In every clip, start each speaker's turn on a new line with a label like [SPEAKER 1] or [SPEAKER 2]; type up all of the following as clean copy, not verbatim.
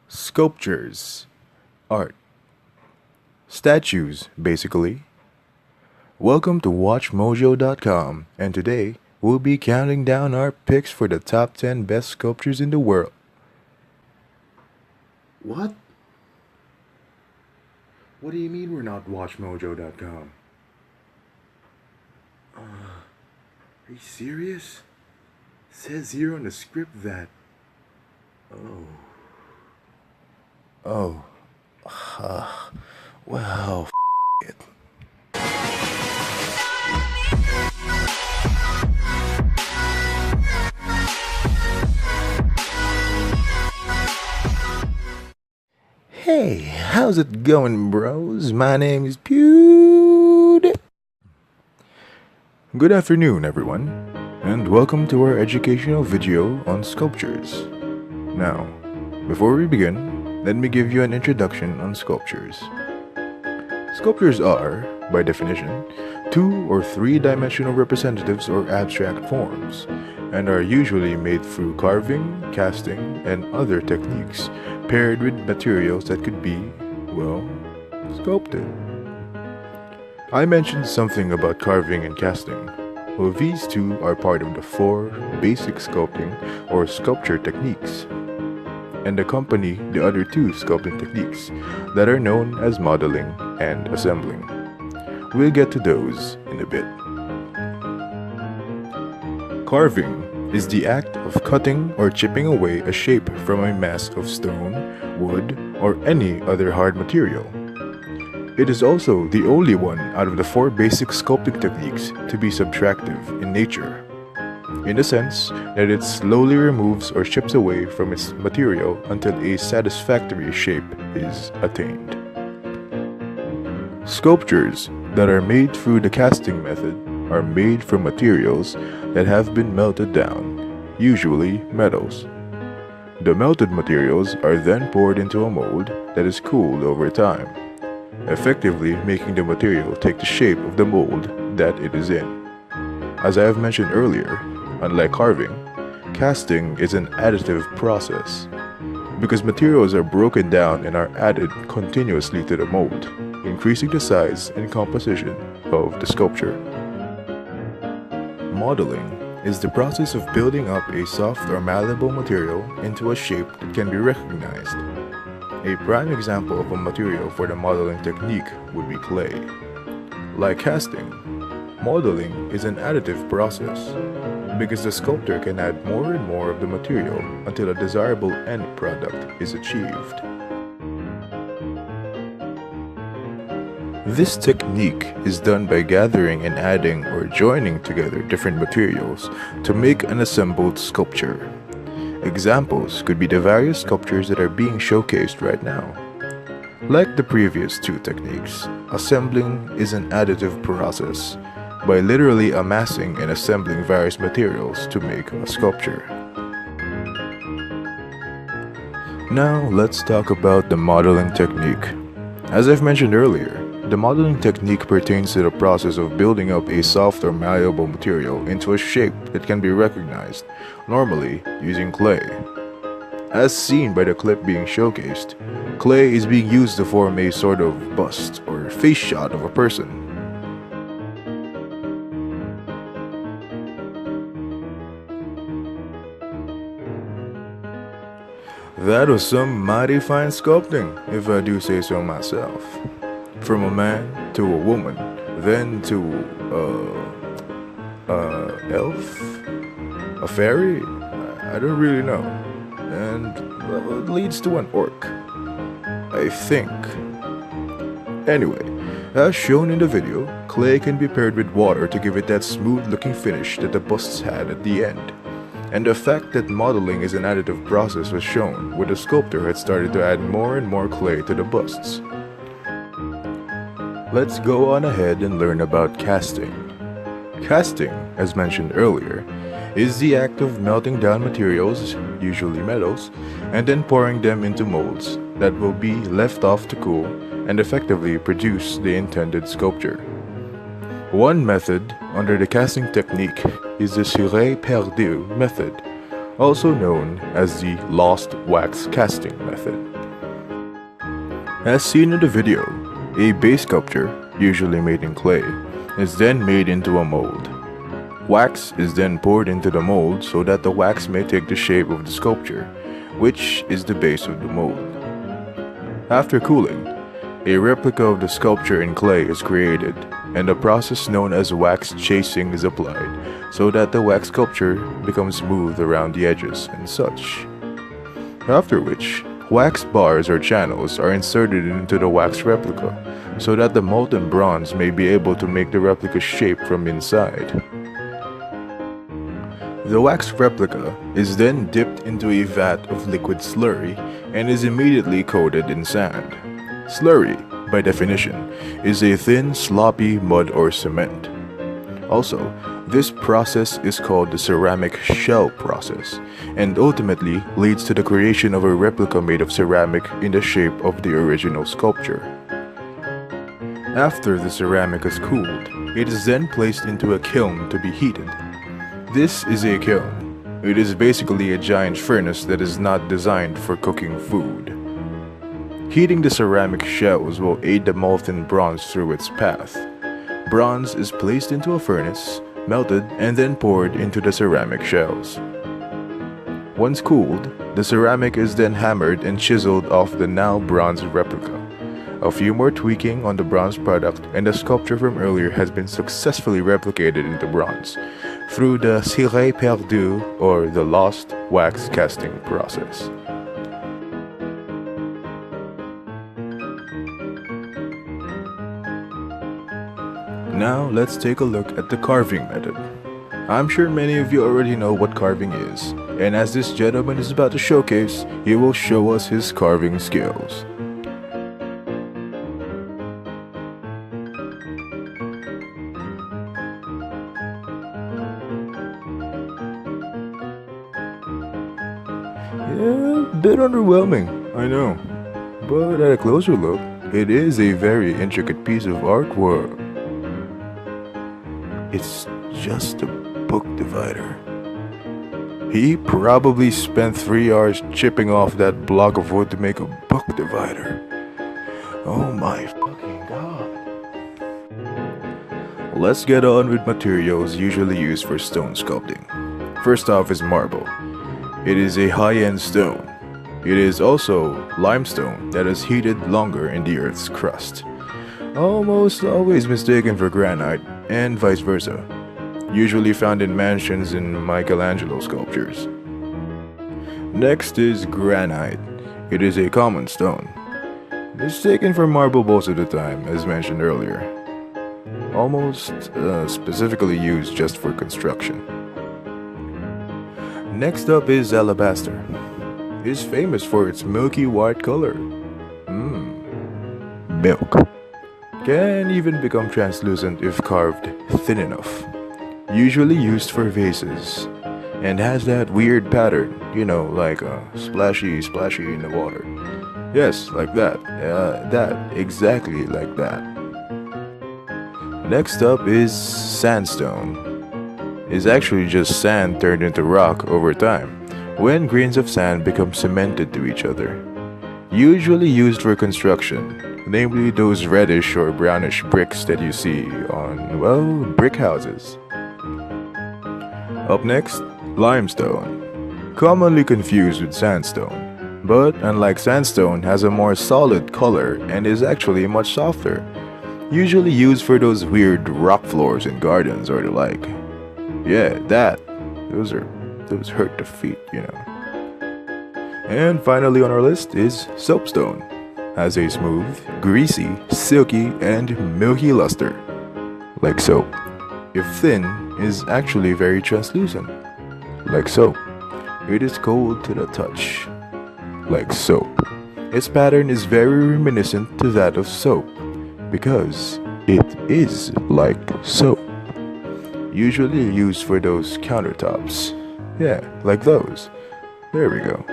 [SPEAKER 1] Sculptures, art, statues, basically. Welcome to WatchMojo.com, and today we'll be counting down our picks for the top 10 best sculptures in the world. What? What do you mean we're not WatchMojo.com? Are you serious? It says here on the script that... Oh. Well, it. Hey, how's it going, bros? My name is Pewd. Good afternoon, everyone, and welcome to our educational video on sculptures. Now, before we begin, let me give you an introduction on sculptures. Sculptures are, by definition, 2 or 3-dimensional representatives or abstract forms, and are usually made through carving, casting, and other techniques paired with materials that could be, well, sculpted. I mentioned something about carving and casting. Well, these two are part of the 4 basic sculpting or sculpture techniques, and accompany the other 2 sculpting techniques that are known as modeling and assembling. We'll get to those in a bit. Carving is the act of cutting or chipping away a shape from a mass of stone, wood, or any other hard material. It is also the only one out of the 4 basic sculpting techniques to be subtractive in nature, in the sense that it slowly removes or chips away from its material until a satisfactory shape is attained. Sculptures that are made through the casting method are made from materials that have been melted down, usually metals. The melted materials are then poured into a mold that is cooled over time, effectively making the material take the shape of the mold that it is in. As I have mentioned earlier, unlike carving, casting is an additive process, because materials are broken down and are added continuously to the mold, increasing the size and composition of the sculpture. Modeling is the process of building up a soft or malleable material into a shape that can be recognized. A prime example of a material for the modeling technique would be clay. Like casting, modeling is an additive process, because the sculptor can add more and more of the material until a desirable end product is achieved. This technique is done by gathering and adding or joining together different materials to make an assembled sculpture. Examples could be the various sculptures that are being showcased right now. Like the previous 2 techniques, assembling is an additive process, by literally amassing and assembling various materials to make a sculpture. Now let's talk about the modeling technique. As I've mentioned earlier, the modeling technique pertains to the process of building up a soft or malleable material into a shape that can be recognized, normally using clay. As seen by the clip being showcased, clay is being used to form a sort of bust or face shot of a person. That was some mighty fine sculpting, if I do say so myself. From a man to a woman, then to elf? A fairy? I don't really know. And well, it leads to an orc, I think. Anyway, as shown in the video, clay can be paired with water to give it that smooth looking finish that the busts had at the end. And the fact that modeling is an additive process was shown where the sculptor had started to add more and more clay to the busts. Let's go on ahead and learn about casting. Casting, as mentioned earlier, is the act of melting down materials, usually metals, and then pouring them into molds that will be left off to cool and effectively produce the intended sculpture. One method under the casting technique is the Ciré Perdu method, also known as the lost wax casting method. As seen in the video, a base sculpture, usually made in clay, is then made into a mold. Wax is then poured into the mold so that the wax may take the shape of the sculpture, which is the base of the mold. After cooling, a replica of the sculpture in clay is created, and a process known as wax chasing is applied so that the wax sculpture becomes smooth around the edges and such. After which, wax bars or channels are inserted into the wax replica so that the molten bronze may be able to make the replica shape from inside. The wax replica is then dipped into a vat of liquid slurry and is immediately coated in sand. Slurry, by definition, is a thin, sloppy mud or cement. Also, this process is called the ceramic shell process, and ultimately leads to the creation of a replica made of ceramic in the shape of the original sculpture. After the ceramic is cooled, it is then placed into a kiln to be heated. This is a kiln. It is basically a giant furnace that is not designed for cooking food. Heating the ceramic shells will aid the molten bronze through its path. Bronze is placed into a furnace, melted, and then poured into the ceramic shells. Once cooled, the ceramic is then hammered and chiseled off the now bronze replica. A few more tweaking on the bronze product and the sculpture from earlier has been successfully replicated into bronze through the Ciré Perdu or the lost wax casting process. Now let's take a look at the carving method. I'm sure many of you already know what carving is, and as this gentleman is about to showcase, he will show us his carving skills. Yeah, a bit underwhelming, I know, but at a closer look, it is a very intricate piece of artwork. It's just a book divider. He probably spent 3 hours chipping off that block of wood to make a book divider. Oh my fucking god. Let's get on with materials usually used for stone sculpting. First off is marble. It is a high-end stone. It is also limestone that is heated longer in the earth's crust. Almost always mistaken for granite, and vice versa. Usually found in mansions in Michelangelo sculptures. Next is granite. It is a common stone. Mistaken for marble most of the time, as mentioned earlier. Almost specifically used just for construction. Next up is alabaster. It is famous for its milky white color. Milk. Can even become translucent if carved thin enough. Usually used for vases. And has that weird pattern, you know, like splashy in the water. Yes, like that. Exactly like that. Next up is sandstone. It's actually just sand turned into rock over time, when grains of sand become cemented to each other. Usually used for construction, namely those reddish or brownish bricks that you see on, well, brick houses. Up next, limestone. Commonly confused with sandstone, but unlike sandstone has a more solid color and is actually much softer. Usually used for those weird rock floors in gardens or the like. Yeah, those hurt the feet, you know. And finally on our list is soapstone. Has a smooth, greasy, silky, and milky luster. Like soap. If thin, is actually very translucent. Like soap. It is cold to the touch. Like soap. Its pattern is very reminiscent to that of soap, because it is like soap. Usually used for those countertops. Yeah, like those. There we go.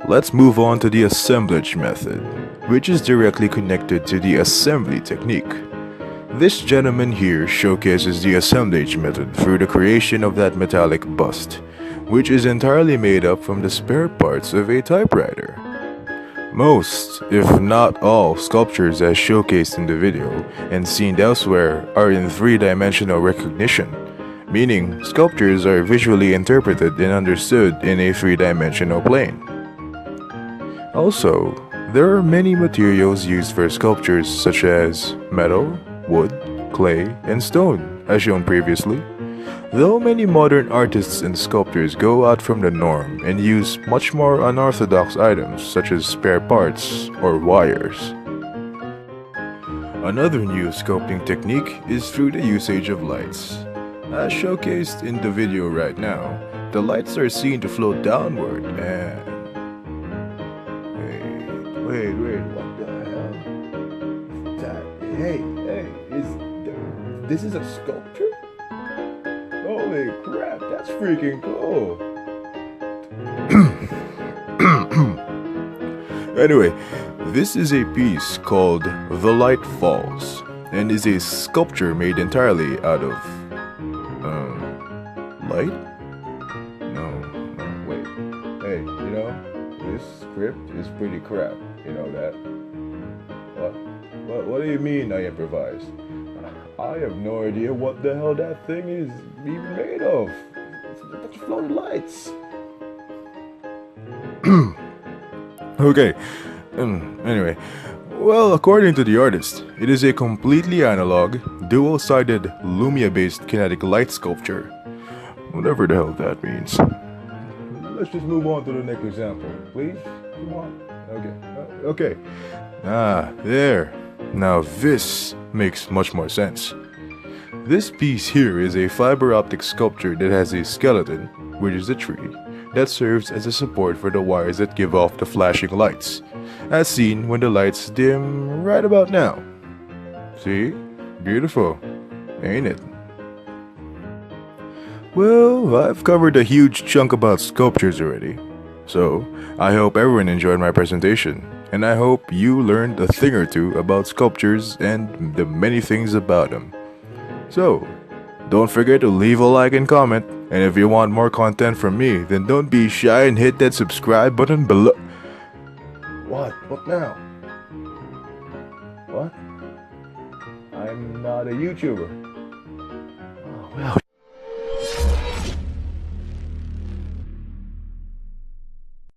[SPEAKER 1] Let's move on to the assemblage method, which is directly connected to the assembly technique. This gentleman here showcases the assemblage method through the creation of that metallic bust, which is entirely made up from the spare parts of a typewriter. Most, if not all, sculptures as showcased in the video and seen elsewhere are in three-dimensional recognition, meaning sculptures are visually interpreted and understood in a three-dimensional plane. Also, there are many materials used for sculptures such as metal, wood, clay, and stone, as shown previously. Though many modern artists and sculptors go out from the norm and use much more unorthodox items such as spare parts or wires. Another new sculpting technique is through the usage of lights. As showcased in the video right now, the lights are seen to float downward and... Wait, what the hell? This is a sculpture? Holy crap, that's freaking cool. Anyway, this is a piece called The Light Falls and is a sculpture made entirely out of light? No, wait. Hey, this script is pretty crap. You know that? What do you mean I improvised? I have no idea what the hell that thing is even made of. It's a bunch of floating lights. Okay. Anyway, well, according to the artist, it is a completely analog, dual-sided Lumia-based kinetic light sculpture. Whatever the hell that means. Let's just move on to the next example, please. Come on. Okay. There. Now this makes much more sense. This piece here is a fiber optic sculpture that has a skeleton, which is a tree, that serves as a support for the wires that give off the flashing lights, as seen when the lights dim right about now. See? Beautiful, ain't it? Well, I've covered a huge chunk about sculptures already, so I hope everyone enjoyed my presentation. And I hope you learned a thing or two about sculptures and the many things about them. So, don't forget to leave a like and comment, and if you want more content from me, then don't be shy and hit that subscribe button below. What? What now? What? I'm not a YouTuber. Oh, well.